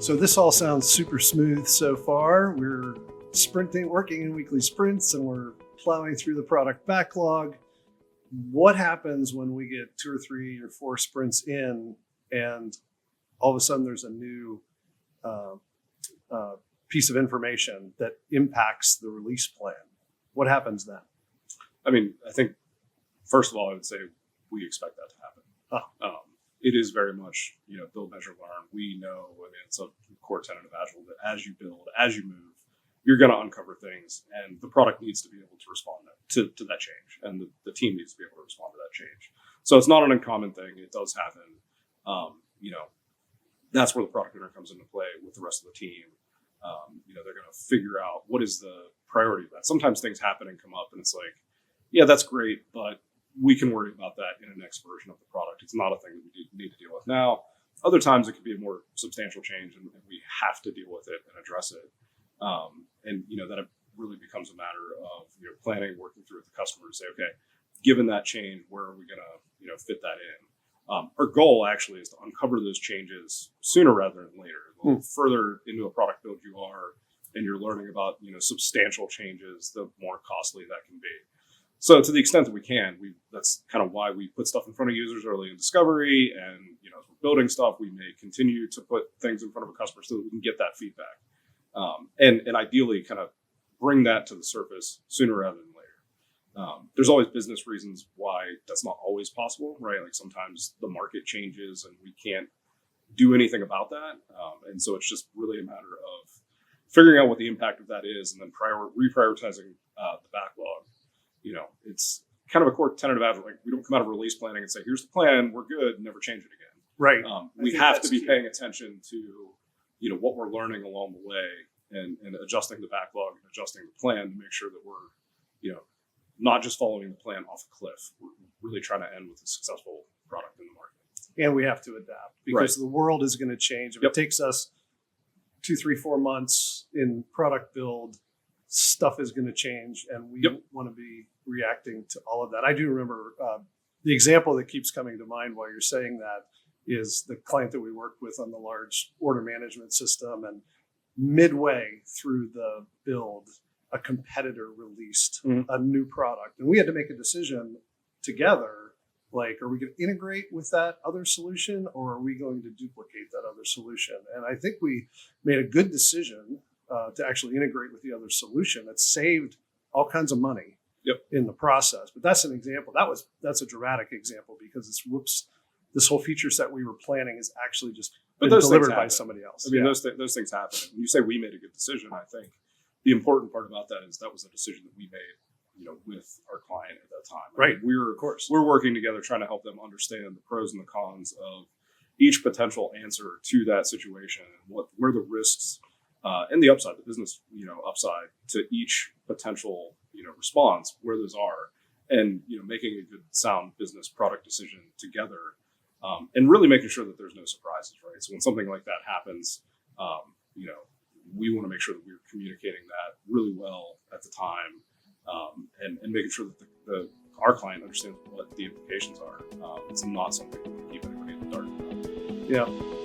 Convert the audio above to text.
So this all sounds super smooth so far. We're working in weekly sprints, and we're plowing through the product backlog. What happens when we get 2 or 3 or 4 sprints in and all of a sudden there's a new piece of information that impacts the release plan? What happens then? I mean, I think, first of all, I would say we expect that to happen. It is very much, build, measure, learn. We know, it's a core tenet of Agile that as you build, as you move, you're going to uncover things, and the product needs to be able to respond to that change, and the team needs to be able to respond to that change. So it's not an uncommon thing. It does happen. That's where the product owner comes into play with the rest of the team. They're going to figure out what is the priority of that. Sometimes things happen and come up, and it's like, yeah, that's great, but we can worry about that in the next version of the product. It's not a thing that we need to deal with now. Other times it could be a more substantial change, and we have to deal with it and address it. That it really becomes a matter of planning, working through with the customer to say, okay, given that change, where are we going to fit that in? Our goal actually is to uncover those changes sooner rather than later. The further into a product build you are, and you're learning about substantial changes, the more costly that can be. So to the extent that we can, that's kind of why we put stuff in front of users early in discovery, and as we're building stuff, we may continue to put things in front of a customer so that we can get that feedback, and ideally kind of bring that to the surface sooner rather than later. There's always business reasons why that's not always possible, right? Like sometimes the market changes and we can't do anything about that, and so it's just really a matter of figuring out what the impact of that is, and then reprioritizing the backlog. It's kind of a core tenet of Agile. Like, we don't come out of release planning and say, here's the plan, we're good, never change it again. Right. We have to be paying attention to, what we're learning along the way, and adjusting the backlog and adjusting the plan to make sure that we're, not just following the plan off a cliff. We're really trying to end with a successful product in the market. And we have to adapt because the world is going to change. If it takes us 2, 3, 4 months in product build, stuff is going to change, and we want to be reacting to all of that. I do remember the example that keeps coming to mind while you're saying that is the client that we worked with on the large order management system, and midway through the build, a competitor released a new product, and we had to make a decision together. Like, are we going to integrate with that other solution, or are we going to duplicate that other solution? And I think we made a good decision to actually integrate with the other solution. That saved all kinds of money in the process. But that's an example. That's a dramatic example, because this whole feature set we were planning is actually just been delivered by somebody else. I mean, those things happen. When you say we made a good decision, I think the important part about that is that was a decision that we made, with our client at that time. Right. We're working together trying to help them understand the pros and the cons of each potential answer to that situation, and where the risks and the upside, the business, upside to each potential, response, where those are, and, making a good, sound business product decision together, and really making sure that there's no surprises, right? So when something like that happens, we want to make sure that we're communicating that really well at the time, and making sure that our client understands what the implications are. It's not something that we keep anybody in the dark about. Yeah.